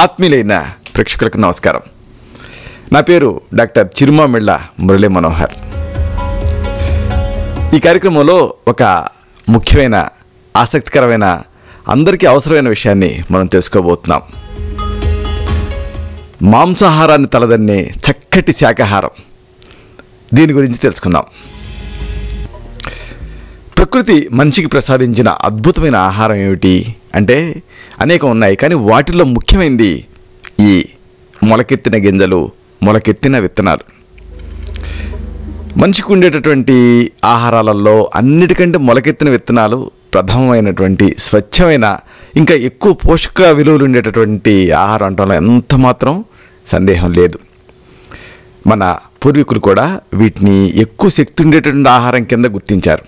ఆత్మీయులైన ప్రేక్షకులకు నమస్కారం. నా పేరు డాక్టర్ చిరుమామిళ్ళ మురళీ మనోహర్. ఈ కార్యక్రమంలో ఒక ముఖ్యమైన ఆసక్తికరమైన అందరికీ అవసరమైన విషయాన్ని మనం తెలుసుకోబోతున్నాం. మాంసాహారాన్ని తలదన్నే చక్కటి శాకాహారం, దీని గురించి తెలుసుకుందాం. ప్రకృతి మనిషికి ప్రసాదించిన అద్భుతమైన ఆహారం ఏమిటి అంటే అనేకం ఉన్నాయి, కానీ వాటిల్లో ముఖ్యమైనది ఈ మొలకెత్తిన గింజలు, మొలకెత్తిన విత్తనాలు. మనిషికి ఉండేటటువంటి ఆహారాలలో అన్నిటికంటే మొలకెత్తిన విత్తనాలు ప్రథమమైనటువంటి స్వచ్ఛమైన ఇంకా ఎక్కువ పోషక విలువలు ఉండేటటువంటి ఆహారం అంటంలో ఎంత మాత్రం సందేహం లేదు. మన పూర్వీకులు కూడా వీటిని ఎక్కువ శక్తి ఉండేటటువంటి ఆహారం కింద గుర్తించారు.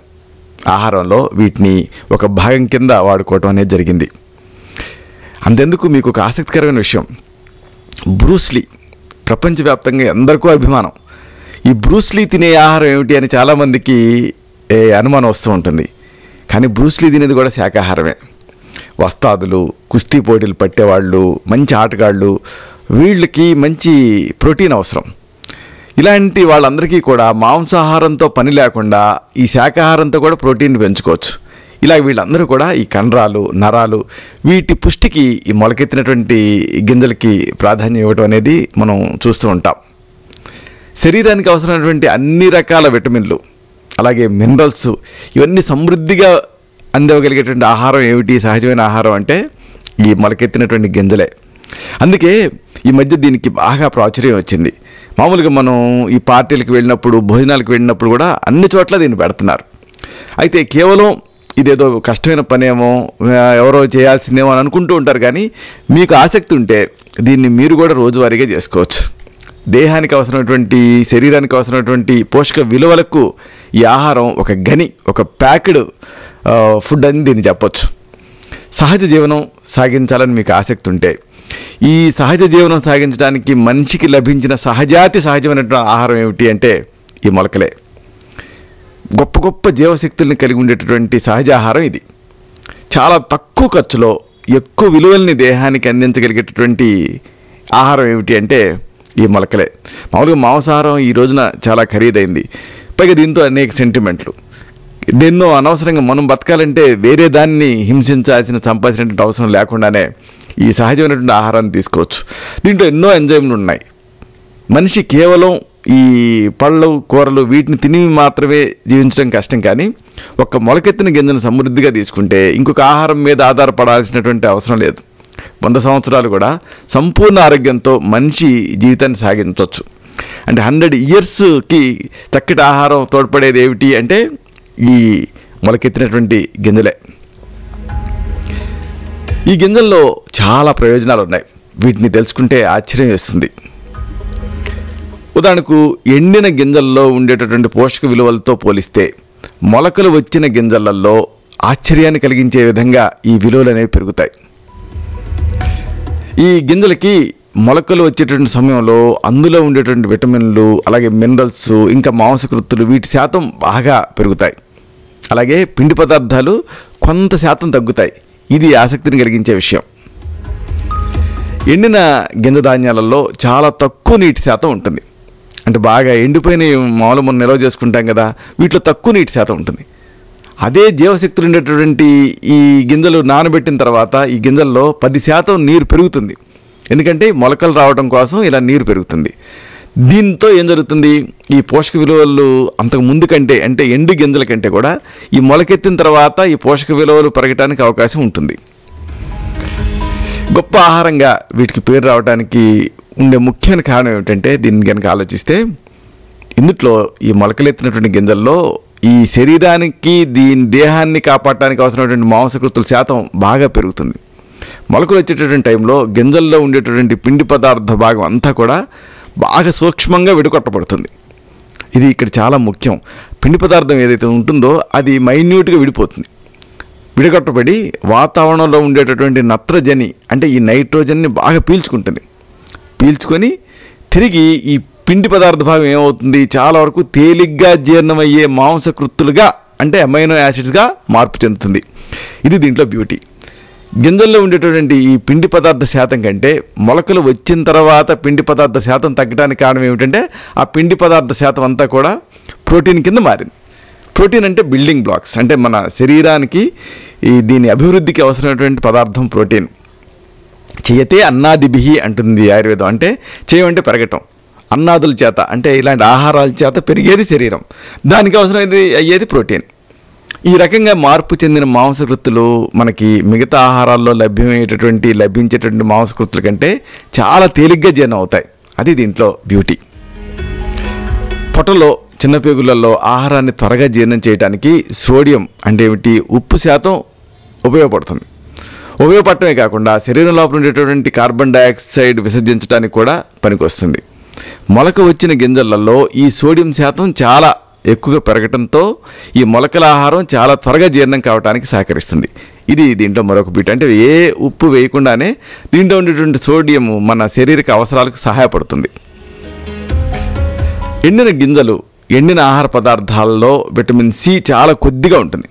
ఆహారంలో వీటిని ఒక భాగం కింద వాడుకోవటం అనేది జరిగింది. అంతెందుకు మీకు ఒక ఆసక్తికరమైన విషయం, బ్రూస్లీ ప్రపంచవ్యాప్తంగా ఎందరికో అభిమానం. ఈ బ్రూస్లీ తినే ఆహారం ఏమిటి అని చాలామందికి అనుమానం వస్తూ ఉంటుంది. కానీ బ్రూస్లీ తినేది కూడా శాకాహారమే. వస్తాదులు, కుస్తీ పోటీలు పట్టేవాళ్ళు, మంచి ఆటగాళ్ళు, వీళ్ళకి మంచి ప్రోటీన్ అవసరం. ఇలాంటి వాళ్ళందరికీ కూడా మాంసాహారంతో పని లేకుండా ఈ శాకాహారంతో కూడా ప్రోటీన్ పెంచుకోవచ్చు. ఇలా వీళ్ళందరూ కూడా ఈ కండరాలు, నరాలు, వీటి పుష్టికి ఈ మొలకెత్తినటువంటి గింజలకి ప్రాధాన్యం ఇవ్వడం అనేది మనం చూస్తూ ఉంటాం. శరీరానికి అవసరమైనటువంటి అన్ని రకాల విటమిన్లు, అలాగే మినరల్స్, ఇవన్నీ సమృద్ధిగా అందివ్వగలిగేటువంటి ఆహారం ఏమిటి, సహజమైన ఆహారం అంటే ఈ మొలకెత్తినటువంటి గింజలే. అందుకే ఈ మధ్య దీనికి బాగా ప్రాచుర్యం వచ్చింది. మామూలుగా మనం ఈ పార్టీలకు వెళ్ళినప్పుడు, భోజనాలకు వెళ్ళినప్పుడు కూడా అన్ని చోట్ల దీన్ని పెడుతున్నారు. అయితే కేవలం ఇదేదో కష్టమైన పనేమో, ఎవరో చేయాల్సిందేమో అని అనుకుంటూ ఉంటారు. కానీ మీకు ఆసక్తి ఉంటే దీన్ని మీరు కూడా రోజువారీగా చేసుకోవచ్చు. దేహానికి అవసరమైనటువంటి, శరీరానికి అవసరమైనటువంటి పోషక విలువలకు ఈ ఆహారం ఒక గని, ఒక ప్యాక్డ్ ఫుడ్ అని దీన్ని చెప్పొచ్చు. సహజ జీవనం సాగించాలని మీకు ఆసక్తి ఉంటే, ఈ సహజ జీవనం సాగించడానికి మనిషికి లభించిన సహజమైనటువంటి ఆహారం ఏమిటి అంటే ఈ మొలకలే. గొప్ప గొప్ప జీవశక్తుల్ని కలిగి ఉండేటటువంటి సహజ ఆహారం ఇది. చాలా తక్కువ ఖర్చులో ఎక్కువ విలువల్ని దేహానికి అందించగలిగేటటువంటి ఆహారం ఏమిటి అంటే ఈ మొలకలే. మామూలుగా మాంసాహారం ఈ రోజున చాలా ఖరీదైంది. పైగా దీంతో అనేక సెంటిమెంట్లు, ఎన్నో అనవసరంగా మనం బతకాలంటే వేరే దాన్ని హింసించాల్సిన, సంపాదించినటువంటి అవసరం లేకుండానే ఈ సహజమైనటువంటి ఆహారాన్ని తీసుకోవచ్చు. దీంట్లో ఎన్నో ఎంజైమ్లు ఉన్నాయి. మనిషి కేవలం ఈ పళ్ళు, కూరలు వీటిని తిని మాత్రమే జీవించడం కష్టం. కానీ ఒక మొలకెత్తిన గింజను సమృద్ధిగా తీసుకుంటే ఇంకొక ఆహారం మీద ఆధారపడాల్సినటువంటి అవసరం లేదు. 100 సంవత్సరాలు కూడా సంపూర్ణ ఆరోగ్యంతో మనిషి జీవితాన్ని సాగించవచ్చు. అంటే 100 ఇయర్స్కి చక్కటి ఆహారం తోడ్పడేది ఏమిటి అంటే ఈ మొలకెత్తినటువంటి గింజలే. ఈ గింజల్లో చాలా ప్రయోజనాలు ఉన్నాయి. వీటిని తెలుసుకుంటే ఆశ్చర్యం వేస్తుంది. ఉదాహరణకు ఎండిన గింజల్లో ఉండేటటువంటి పోషక విలువలతో పోలిస్తే మొలకలు వచ్చిన గింజలలో ఆశ్చర్యాన్ని కలిగించే విధంగా ఈ విలువలు అనేవి పెరుగుతాయి. ఈ గింజలకి మొలకలు వచ్చేటువంటి సమయంలో అందులో ఉండేటువంటి విటమిన్లు, అలాగే మినరల్స్, ఇంకా మాంసకృత్తులు, వీటి శాతం బాగా పెరుగుతాయి. అలాగే పిండి పదార్థాలు కొంత శాతం తగ్గుతాయి. ఇది ఆసక్తిని కలిగించే విషయం. ఎండిన గింజ ధాన్యాలలో చాలా తక్కువ నీటి శాతం ఉంటుంది. అంటే బాగా ఎండిపోయిన మామూలు మనం నిల్వ చేసుకుంటాం కదా, వీటిలో తక్కువ నీటి శాతం ఉంటుంది. అదే జీవశక్తులు ఉండేటటువంటి ఈ గింజలు నానబెట్టిన తర్వాత ఈ గింజల్లో 10% నీరు పెరుగుతుంది. ఎందుకంటే మొలకలు రావడం కోసం ఇలా నీరు పెరుగుతుంది. దీంతో ఏం జరుగుతుంది, ఈ పోషక విలువలు అంతకు ముందు కంటే, అంటే ఎండు గింజల కంటే కూడా ఈ మొలకెత్తిన తర్వాత ఈ పోషక విలువలు పెరగడానికి అవకాశం ఉంటుంది. గొప్ప ఆహారంగా వీటికి పేరు రావడానికి ఉండే ముఖ్యమైన కారణం ఏమిటంటే, దీన్ని కనుక ఆలోచిస్తే ఇందులో ఈ మొలకలెత్తినటువంటి గింజల్లో ఈ శరీరానికి, దీని దేహాన్ని కాపాడటానికి అవసరమైనటువంటి మాంసకృతుల శాతం బాగా పెరుగుతుంది. మొలకలు వచ్చేటటువంటి టైంలో గింజల్లో ఉండేటటువంటి పిండి పదార్థ భాగం అంతా కూడా బాగా సూక్ష్మంగా విడగొట్టబడుతుంది. ఇది ఇక్కడ చాలా ముఖ్యం. పిండి పదార్థం ఏదైతే ఉంటుందో అది మైన్యూట్గా విడిపోతుంది. విడగొట్టబడి వాతావరణంలో ఉండేటటువంటి నత్రజని, అంటే ఈ నైట్రోజన్ని బాగా పీల్చుకొని తిరిగి ఈ పిండి పదార్థ భాగం ఏమవుతుంది, చాలా వరకు తేలిగ్గా జీర్ణమయ్యే మాంసకృత్తులుగా, అంటే అమైనో యాసిడ్స్గా మార్పు చెందుతుంది. ఇది దీంట్లో బ్యూటీ. గింజల్లో ఉండేటటువంటి ఈ పిండి పదార్థ శాతం కంటే మొలకలు వచ్చిన తర్వాత పిండి పదార్థ శాతం తగ్గడానికి కారణం ఏమిటంటే ఆ పిండి పదార్థ శాతం అంతా కూడా ప్రోటీన్ కింద మారింది. ప్రోటీన్ అంటే బిల్డింగ్ బ్లాక్స్, అంటే మన శరీరానికి దీని అభివృద్ధికి అవసరమైనటువంటి పదార్థం ప్రోటీన్. చేయతే అన్నాదిభిహి అంటుంది ఆయుర్వేదం. అంటే చేయమంటే పెరగటం, అన్నాదుల చేత అంటే ఇలాంటి ఆహారాల చేత పెరిగేది శరీరం, దానికి అవసరమైనది అయ్యేది ప్రోటీన్. ఈ రకంగా మార్పు చెందిన మాంసకృత్తులు మనకి మిగతా ఆహారాల్లో లభించేటటువంటి మాంసకృత్తుల కంటే చాలా తేలిగ్గా జీర్ణం అవుతాయి. అది దీంట్లో బ్యూటీ. పొట్టలో చిన్న పేగులలో ఆహారాన్ని త్వరగా జీర్ణం చేయడానికి సోడియం అంటే ఏమిటి, ఉప్పు శాతం ఉపయోగపడుతుంది. ఉపయోగపడటమే కాకుండా శరీరం లోపల ఉండేటటువంటి కార్బన్ డైఆక్సైడ్ విసర్జించడానికి కూడా పనికొస్తుంది. మొలక వచ్చిన గింజలలో ఈ సోడియం శాతం చాలా ఎక్కువగా పెరగటంతో ఈ మొలకల ఆహారం చాలా త్వరగా జీర్ణం కావడానికి సహకరిస్తుంది. ఇది దీంట్లో మరొక బీట్. అంటే ఏ ఉప్పు వేయకుండానే దీంట్లో ఉండేటువంటి సోడియం మన శారీరక అవసరాలకు సహాయపడుతుంది. ఎండిన గింజలు, ఎండిన ఆహార పదార్థాలలో విటమిన్ సి చాలా కొద్దిగా ఉంటుంది.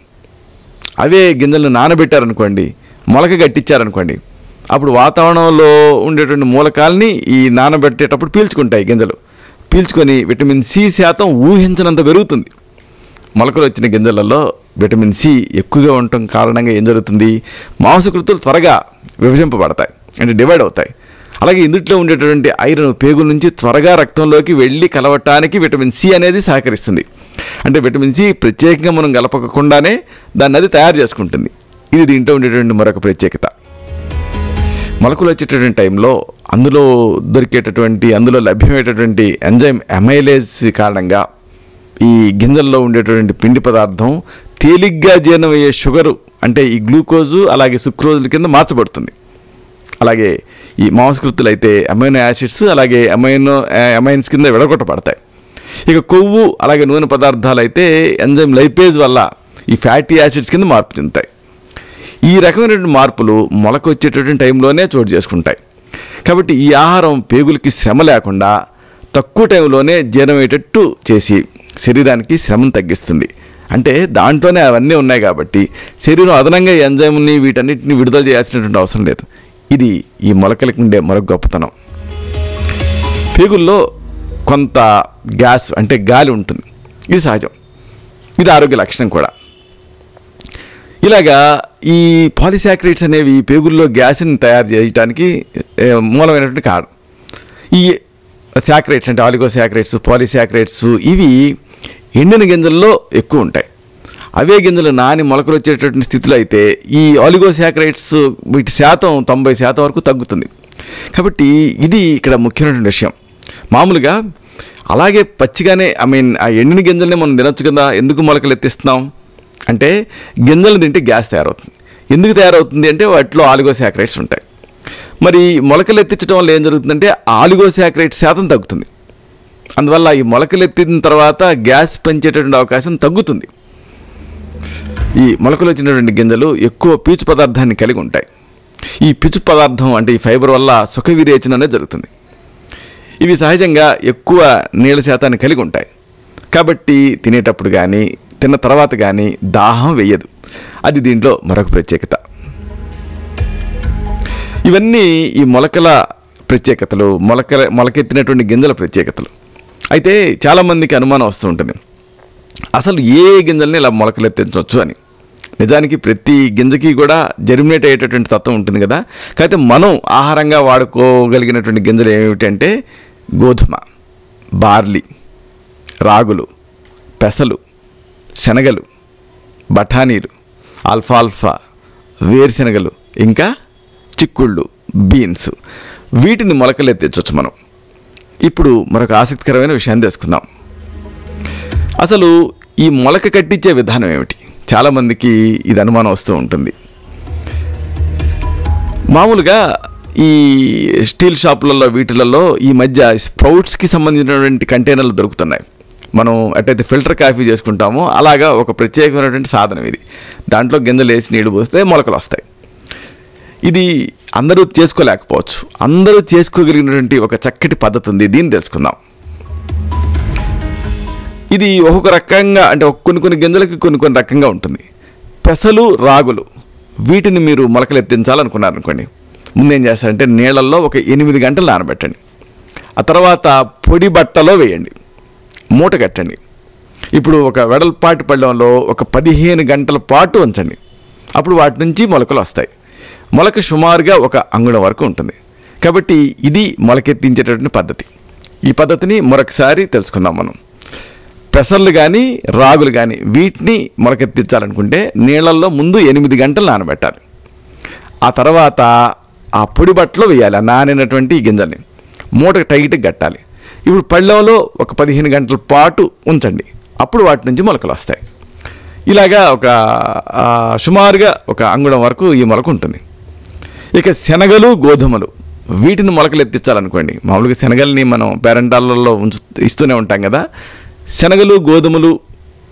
అవే గింజలను నానబెట్టారనుకోండి, మొలక గట్టించారనుకోండి, అప్పుడు వాతావరణంలో ఉండేటువంటి మూలకాలని ఈ నానబెట్టేటప్పుడు పీల్చుకుంటాయి. గింజలు పీల్చుకొని విటమిన్ సి శాతం ఊహించినంత పెరుగుతుంది. మొలకలు వచ్చిన గింజలలో విటమిన్ సి ఎక్కువగా ఉండటం కారణంగా ఏం జరుగుతుంది, మాంసకృతులు త్వరగా విభజింపబడతాయి, అంటే డివైడ్ అవుతాయి. అలాగే ఇందుట్లో ఉండేటటువంటి ఐరన్ పేగుల నుంచి త్వరగా రక్తంలోకి వెళ్ళి కలవటానికి విటమిన్ సి అనేది సహకరిస్తుంది. అంటే విటమిన్ సి ప్రత్యేకంగా మనం కలపకుండానే దాన్ని అది తయారు చేసుకుంటుంది. ఇది దీంట్లో ఉండేటువంటి మరొక ప్రత్యేకత. మొలకలు వచ్చేటటువంటి టైంలో అందులో లభ్యమయ్యేటటువంటి ఎంజైమ్ అమైలేజ్ కారణంగా ఈ గింజల్లో ఉండేటటువంటి పిండి పదార్థం తేలిగ్గా జీర్ణమయ్యే షుగరు అంటే ఈ గ్లూకోజు అలాగే సుక్రోజుల కింద మార్చబడుతుంది. అలాగే ఈ మాంసకృత్తులు అయితే అమైనో యాసిడ్స్ అలాగే అమైన్స్ కింద విడగొట్టబడతాయి. ఇక కొవ్వు అలాగే నూనె పదార్థాలు అయితే ఎంజైమ్ లైపేజ్ వల్ల ఈ ఫ్యాటీ యాసిడ్స్ కింద మార్పు చెందుతాయి. ఈ రకమైనటువంటి మార్పులు మొలక వచ్చేటటువంటి టైంలోనే చోటు చేసుకుంటాయి. కాబట్టి ఈ ఆహారం పేగులకి శ్రమ లేకుండా తక్కువ టైంలోనే జీర్ణమయ్యేటట్టు చేసి శరీరానికి శ్రమను తగ్గిస్తుంది. అంటే దాంట్లోనే అవన్నీ ఉన్నాయి కాబట్టి శరీరం అదనంగా ఎంజైమ్ని వీటన్నిటిని విడుదల చేయాల్సినటువంటి అవసరం లేదు. ఇది ఈ మొలకలకి ఉండే మరొక గొప్పతనం. పేగుల్లో కొంత గ్యాస్ అంటే గాలి ఉంటుంది, ఇది సహజం, ఇది ఆరోగ్య లక్షణం కూడా. ఇలాగా ఈ పాలిసాకరైడ్స్ అనేవి పేగుల్లో గ్యాస్ని తయారు చేయడానికి మూలమైనటువంటి కారణం. ఈ సాకరైడ్స్ అంటే ఆలిగోసాకరైడ్స్, పాలిసాకరైడ్స్ ఇవి ఎండిన గింజల్లో ఎక్కువ ఉంటాయి. అవే గింజలు నాని మొలకలు వచ్చేటటువంటి స్థితిలో అయితే ఈ ఆలిగోసాకరైడ్స్ వీటి శాతం 90% వరకు తగ్గుతుంది. కాబట్టి ఇది ఇక్కడ ముఖ్యమైనటువంటి విషయం. మామూలుగా అలాగే పచ్చిగానే ఆ ఎండిన గింజల్ని మనం తినొచ్చు కదా, ఎందుకు మొలకలు ఎత్తిస్తున్నాం అంటే గింజలు తింటే గ్యాస్ తయారవుతుంది. ఎందుకు తయారవుతుంది అంటే వాటిలో ఆలిగోసాకరైడ్స్ ఉంటాయి. మరి మొలకలు ఎత్తించడం వల్ల ఏం జరుగుతుందంటే ఆలిగోసాకరైడ్స్ శాతం తగ్గుతుంది. అందువల్ల ఈ మొలకలు ఎత్తిన తర్వాత గ్యాస్ పెంచేటటువంటి అవకాశం తగ్గుతుంది. ఈ మొలకలు వచ్చినటువంటి గింజలు ఎక్కువ పీచు పదార్థాన్ని కలిగి ఉంటాయి. ఈ పీచు పదార్థం అంటే ఈ ఫైబర్ వల్ల సుఖ విరేచన అనేది జరుగుతుంది. ఇవి సహజంగా ఎక్కువ నీళ్ళ శాతాన్ని కలిగి ఉంటాయి. కాబట్టి తినేటప్పుడు కానీ తిన్న తర్వాత కానీ దాహం వేయదు. అది దీంట్లో మరొక ప్రత్యేకత. ఇవన్నీ ఈ మొలకల ప్రత్యేకతలు, మొలకెత్తినటువంటి గింజల ప్రత్యేకతలు. అయితే చాలామందికి అనుమానం వస్తూ ఉంటుంది, అసలు ఏ గింజల్ని ఇలా మొలకలెత్తించవచ్చు అని. నిజానికి ప్రతి గింజకి కూడా జెర్మినేట్ అయ్యేటటువంటి తత్వం ఉంటుంది కదా. కాకపోతే మనం ఆహారంగా వాడుకోగలిగినటువంటి గింజలు ఏమిటంటే గోధుమ, బార్లీ, రాగులు, పెసలు, శనగలు, బఠానీలు, ఆల్ఫాల్ఫా, వేరుశనగలు, ఇంకా చిక్కుళ్ళు, బీన్స్, వీటిని మొలకలెత్తించవచ్చు మనం. ఇప్పుడు మరొక ఆసక్తికరమైన విషయాన్ని తెలుసుకుందాం. అసలు ఈ మొలక కట్టించే విధానం ఏమిటి? చాలామందికి ఇది అనుమానం వస్తూ ఉంటుంది. మామూలుగా ఈ స్టీల్ షాపులలో వీటిలలో ఈ మధ్య స్ప్రౌట్స్కి సంబంధించినటువంటి కంటైనర్లు దొరుకుతున్నాయి. మనం ఎట్టయితే ఫిల్టర్ కాఫీ చేసుకుంటామో అలాగా ఒక ప్రత్యేకమైనటువంటి సాధనం ఇది. దాంట్లో గింజలు వేసి నీళ్లు పోస్తే మొలకలు వస్తాయి. ఇది అందరూ చేసుకోలేకపోవచ్చు. అందరూ చేసుకోగలిగినటువంటి ఒక చక్కటి పద్ధతి ఉంది, దీన్ని తెలుసుకుందాం. ఇది ఒక్కొక్క రకంగా అంటే కొన్ని గింజలకి కొన్ని రకంగా ఉంటుంది. పెసలు, రాగులు వీటిని మీరు మొలకలు ఎత్తించాలనుకున్నారనుకోండి, ముందేం చేస్తారంటే నీళ్ళల్లో ఒక 8 గంటలు నానబెట్టండి. ఆ తర్వాత పొడి బట్టలో వేయండి, మూట కట్టండి. ఇప్పుడు ఒక వెడల్పాటి పళ్ళెంలో ఒక 15 గంటల పాటు ఉంచండి. అప్పుడు వాటి నుంచి మొలకలు వస్తాయి. మొలక సుమారుగా ఒక అంగుళం వరకు ఉంటుంది. కాబట్టి ఇది మొలకెత్తించేటటువంటి పద్ధతి. ఈ పద్ధతిని మరొకసారి తెలుసుకుందాం మనం. పెసర్లు కానీ రాగులు కానీ వీటిని మొలకెత్తించాలనుకుంటే నీళ్ళల్లో ముందు 8 గంటలు నానబెట్టాలి. ఆ తర్వాత ఆ పొడి బట్టలో వేయాలి ఆ నానినటువంటి గింజల్ని, మూటకు టైట్గా కట్టాలి. ఇప్పుడు పళ్ళెంలో ఒక 15 గంటల పాటు ఉంచండి. అప్పుడు వాటి నుంచి మొలకలు వస్తాయి. ఇలాగా సుమారుగా ఒక అంగుళం వరకు ఈ మొలక ఉంటుంది. ఇక శనగలు గోధుమలు వీటిని మొలకలు ఎత్తించాలనుకోండి, మామూలుగా శనగల్ని మనం పేరంటాలలో ఇస్తూనే ఉంటాం కదా. శనగలు గోధుమలు,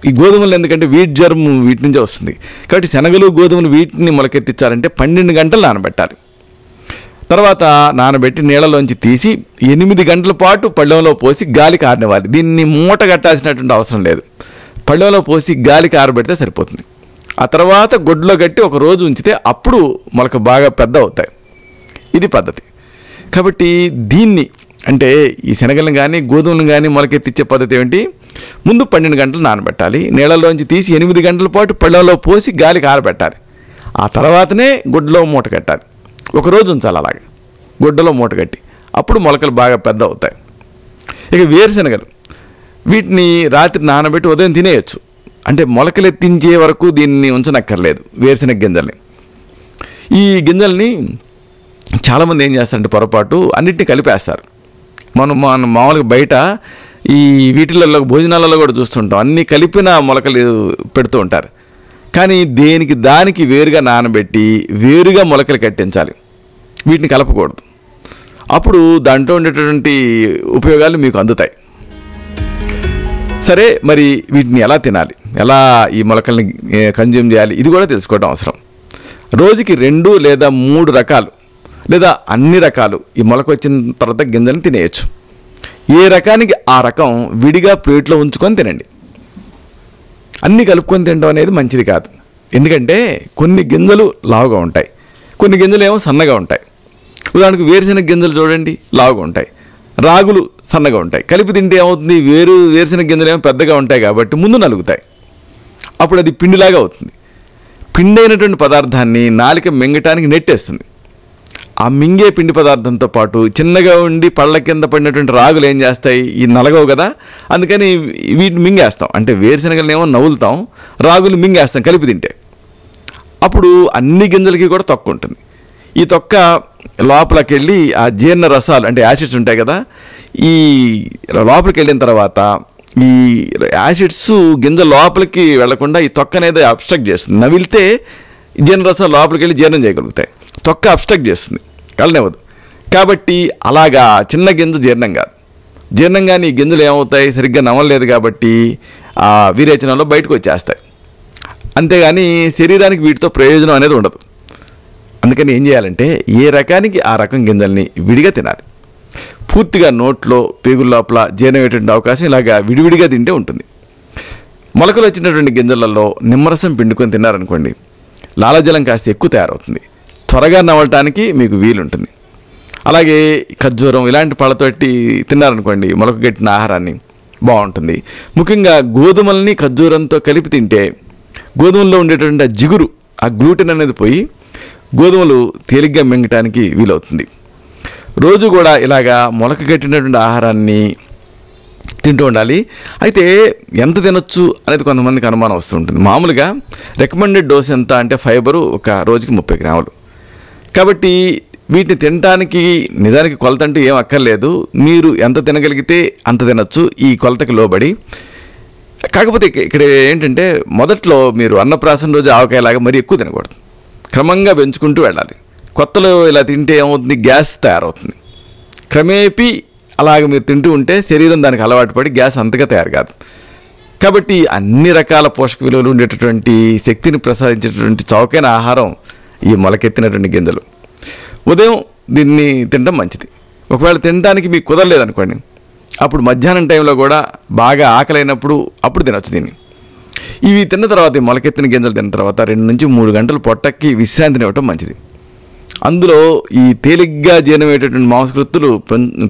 ఈ గోధుమలు ఎందుకంటే వీట్ జర్మ్ వీటి నుంచే వస్తుంది. కాబట్టి శనగలు గోధుమలు వీటిని మొలకెత్తించాలంటే 12 గంటలు నానబెట్టాలి. తర్వాత నానబెట్టి నీళ్ళలోంచి తీసి 8 గంటల పాటు పళ్ళెంలో పోసి గాలికి ఆరనివ్వాలి. దీన్ని మూట కట్టాల్సినటువంటి అవసరం లేదు. పళ్ళెంలో పోసి గాలికి ఆరబెడితే సరిపోతుంది. ఆ తర్వాత గొడ్లో కట్టి ఒక రోజు ఉంచితే అప్పుడు మొలక బాగా పెద్ద అవుతాయి. ఇది పద్ధతి. కాబట్టి దీన్ని అంటే ఈ శనగలను కానీ గోధుమలను కానీ మొలకెత్తిచ్చే పద్ధతి ఏంటి? ముందు 12 గంటలు నానబెట్టాలి. నీళ్ళలోంచి తీసి 8 గంటల పాటు పళ్ళెంలో పోసి గాలికి ఆరబెట్టాలి. ఆ తర్వాతనే గుడ్డలో మూట కట్టాలి. ఒకరోజు ఉంచాలి అలాగే గుడ్డలో మూట కట్టి, అప్పుడు మొలకలు బాగా పెద్ద అవుతాయి. ఇక వేరుశనగలు వీటిని రాత్రి నానబెట్టి ఉదయం తినేయచ్చు. అంటే మొలకలు ఎత్తించే వరకు దీన్ని ఉంచనక్కర్లేదు. వేరుశనగ గింజల్ని, ఈ గింజల్ని చాలామంది ఏం చేస్తారంటే పొరపాటు అన్నింటినీ కలిపేస్తారు. మనం మామూలుగా బయట ఈ వీటిలలో భోజనాలలో కూడా చూస్తుంటాం, అన్నీ కలిపిన మొలకలు పెడుతూ ఉంటారు. కానీ దేనికి దానికి వేరుగా నానబెట్టి వేరుగా మొలకలు కట్టించాలి. వీటిని కలపకూడదు. అప్పుడు దాంట్లో ఉండేటటువంటి ఉపయోగాలు మీకు అందుతాయి. సరే, మరి వీటిని ఎలా తినాలి, ఎలా ఈ మొలకల్ని కన్జ్యూమ్ చేయాలి, ఇది కూడా తెలుసుకోవడం అవసరం. రోజుకి 2 లేదా 3 రకాలు లేదా అన్ని రకాలు ఈ మొలక వచ్చిన తర్వాత గింజలను తినేయచ్చు. ఏ రకానికి ఆ రకం విడిగా ప్లేట్లో ఉంచుకొని తినండి. అన్నీ కలుపుకొని తినడం అనేది మంచిది కాదు. ఎందుకంటే కొన్ని గింజలు లావుగా ఉంటాయి, కొన్ని గింజలు ఏమో సన్నగా ఉంటాయి. ఉదాహరణకు వేరుశనగ గింజలు చూడండి, లావుగా ఉంటాయి. రాగులు సన్నగా ఉంటాయి. కలిపి తింటే ఏమవుతుంది, వేరుశనగ గింజలు ఏమో పెద్దగా ఉంటాయి కాబట్టి ముందు నలుగుతాయి. అప్పుడు అది పిండిలాగా అవుతుంది. పిండి అయినటువంటి పదార్థాన్ని నాలిక మింగటానికి నెట్టేస్తుంది. ఆ మింగే పిండి పదార్థంతో పాటు చిన్నగా ఉండి పళ్ళ కింద పడినటువంటి రాగులు ఏం చేస్తాయి, ఈ నలగవు కదా, అందుకని వీటిని మింగేస్తాం. అంటే వేరుశనగలనేమో నవ్వులుతాం, రాగులు మింగేస్తాం కలిపి తింటే. అప్పుడు అన్ని గింజలకి కూడా తొక్క ఉంటుంది. ఈ తొక్క లోపలికి వెళ్ళి ఆ జీర్ణ రసాలు అంటే యాసిడ్స్ ఉంటాయి కదా, ఈ లోపలికి వెళ్ళిన తర్వాత ఈ యాసిడ్స్ గింజ లోపలికి వెళ్లకుండా ఈ తొక్క అనేది అబ్స్ట్రక్ట్ చేస్తుంది. నవిలితే జీర్ణరసాలు లోపలికి వెళ్ళి జీర్ణం చేయగలుగుతాయి. తొక్క అబ్స్ట్రక్ట్ చేస్తుంది, వెళ్ళనివ్వదు. కాబట్టి అలాగా చిన్న గింజ జీర్ణం కాదు. జీర్ణంగాని ఈ గింజలు ఏమవుతాయి, సరిగ్గా నమలలేదు కాబట్టి ఆ విరేచనంలో బయటకు వచ్చేస్తాయి. అంతేగాని శరీరానికి వీటితో ప్రయోజనం అనేది ఉండదు. అందుకని ఏం చేయాలంటే ఏ రకానికి ఆ రకం గింజల్ని విడిగా తినాలి. పూర్తిగా నోట్లో పేగుల లోపల జీర్ణమయ్యేటువంటి అవకాశం ఇలాగా విడివిడిగా తింటే ఉంటుంది. మొలకలు వచ్చినటువంటి గింజలలో నిమ్మరసం పిండుకొని తిన్నారనుకోండి, లాలజలం కాస్త ఎక్కువ తయారవుతుంది, త్వరగా నవలటానికి మీకు వీలుంటుంది. అలాగే ఖర్జూరం ఇలాంటి పళ్ళతోటి తిన్నారనుకోండి మొలక కట్టిన ఆహారాన్ని, బాగుంటుంది. ముఖ్యంగా గోధుమల్ని ఖర్జూరంతో కలిపి తింటే గోధుమల్లో ఉండేటువంటి ఆ జిగురు, ఆ గ్లూటెన్ అనేది పోయి గోధుమలు తేలిగ్గా మింగటానికి వీలవుతుంది. రోజు కూడా ఇలాగా మొలక కట్టినటువంటి ఆహారాన్ని తింటూ ఉండాలి. అయితే ఎంత తినొచ్చు అనేది కొంతమందికి అనుమానం వస్తుంటుంది. మామూలుగా రికమెండెడ్ డోస్ ఎంత అంటే ఫైబరు ఒక రోజుకి 30 గ్రాములు. కాబట్టి వీటిని తినడానికి నిజానికి కొలత అంటూ ఏం అక్కర్లేదు. మీరు ఎంత తినగలిగితే అంత తినొచ్చు ఈ కొలతకి లోబడి. కాకపోతే ఇక్కడ ఏంటంటే మొదట్లో మీరు అన్నప్రాసన రోజు ఆవకాయలాగా మరీ ఎక్కువ తినకూడదు, క్రమంగా పెంచుకుంటూ వెళ్ళాలి. కొత్తలో ఇలా తింటే ఏమవుతుంది, గ్యాస్ తయారవుతుంది. క్రమేపీ అలాగే మీరు తింటూ ఉంటే శరీరం దానికి అలవాటు పడి గ్యాస్ అంతగా తయారు కాదు. కాబట్టి అన్ని రకాల పోషక విలువలు ఉండేటటువంటి శక్తిని ప్రసాదించేటటువంటి చౌకైన ఆహారం ఈ మొలకెత్తినటువంటి గింజలు. ఉదయం దీన్ని తినడం మంచిది. ఒకవేళ తినడానికి మీకు కుదరలేదనుకోండి, అప్పుడు మధ్యాహ్నం టైంలో కూడా బాగా ఆకలైనప్పుడు అప్పుడు తినొచ్చు దీన్ని. ఇవి తిన్న తర్వాత, ఈ మొలకెత్తిన గింజలు తిన్న తర్వాత 2 నుంచి 3 గంటలు పొట్టకి విశ్రాంతినివ్వటం మంచిది. అందులో ఈ తేలిగ్గా జీర్ణమయ్యేటటువంటి మాంసకృత్తులు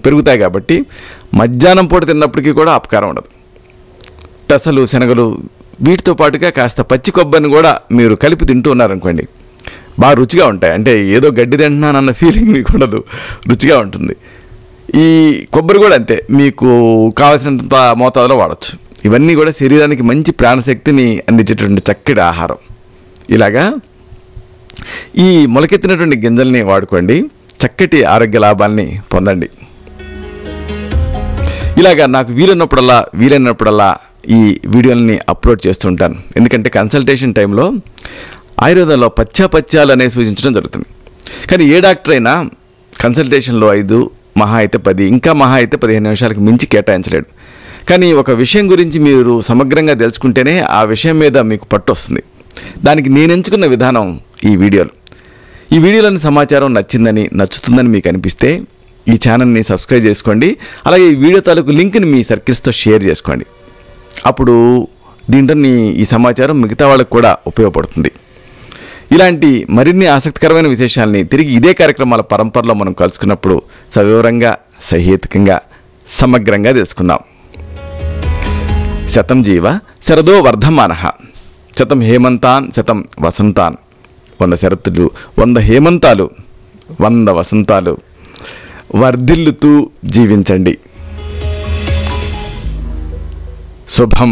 పెరుగుతాయి కాబట్టి మధ్యాహ్నం పూట తిన్నప్పటికీ కూడా అపకారం ఉండదు. పెసలు, శనగలు వీటితో పాటుగా కాస్త పచ్చి కొబ్బరిని కూడా మీరు కలిపి తింటూ ఉన్నారనుకోండి, బాగా రుచిగా ఉంటాయి. అంటే ఏదో గడ్డి తింటున్నానన్న ఫీలింగ్ మీకు ఉండదు, రుచిగా ఉంటుంది. ఈ కొబ్బరి కూడా అంతే, మీకు కావాల్సినంత మోతాదులో వాడచ్చు. ఇవన్నీ కూడా శరీరానికి మంచి ప్రాణశక్తిని అందించేటువంటి చక్కటి ఆహారం. ఇలాగా ఈ మొలకెత్తినటువంటి గింజల్ని వాడుకోండి, చక్కటి ఆరోగ్య లాభాల్ని పొందండి. ఇలాగా నాకు వీలైనప్పుడల్లా ఈ వీడియోలని అప్లోడ్ చేస్తుంటాను. ఎందుకంటే కన్సల్టేషన్ టైంలో ఆయుర్వేదంలో పథ్యాలు అనేవి సూచించడం జరుగుతుంది. కానీ ఏ డాక్టర్ అయినా కన్సల్టేషన్లో 5, మహా అయితే 10, ఇంకా మహా అయితే 15 నిమిషాలకు మించి కేటాయించలేడు. కానీ ఒక విషయం గురించి మీరు సమగ్రంగా తెలుసుకుంటేనే ఆ విషయం మీద మీకు పట్టు వస్తుంది. దానికి నేను ఎంచుకున్న విధానం ఈ వీడియోలు. ఈ వీడియోలోని సమాచారం నచ్చుతుందని మీకు అనిపిస్తే ఈ ఛానల్ని సబ్స్క్రైబ్ చేసుకోండి. అలాగే ఈ వీడియో తాలూకు లింక్ని మీ సర్కిల్స్తో షేర్ చేసుకోండి. అప్పుడు దీంట్లో ఈ సమాచారం మిగతా వాళ్ళకు కూడా ఉపయోగపడుతుంది. ఇలాంటి మరిన్ని ఆసక్తికరమైన విశేషాలని తిరిగి ఇదే కార్యక్రమాల పరంపరలో మనం కలుసుకున్నప్పుడు సవివరంగా, సహేతుకంగా, సమగ్రంగా తెలుసుకుందాం. శతం జీవ శరదో వర్ధమానః, శతం హేమంతాన్ శతం వసంతాన్. 100 శరత్తులు, 100 హేమంతాలు, 100 వసంతాలు వర్ధిల్లుతూ జీవించండి. శుభం.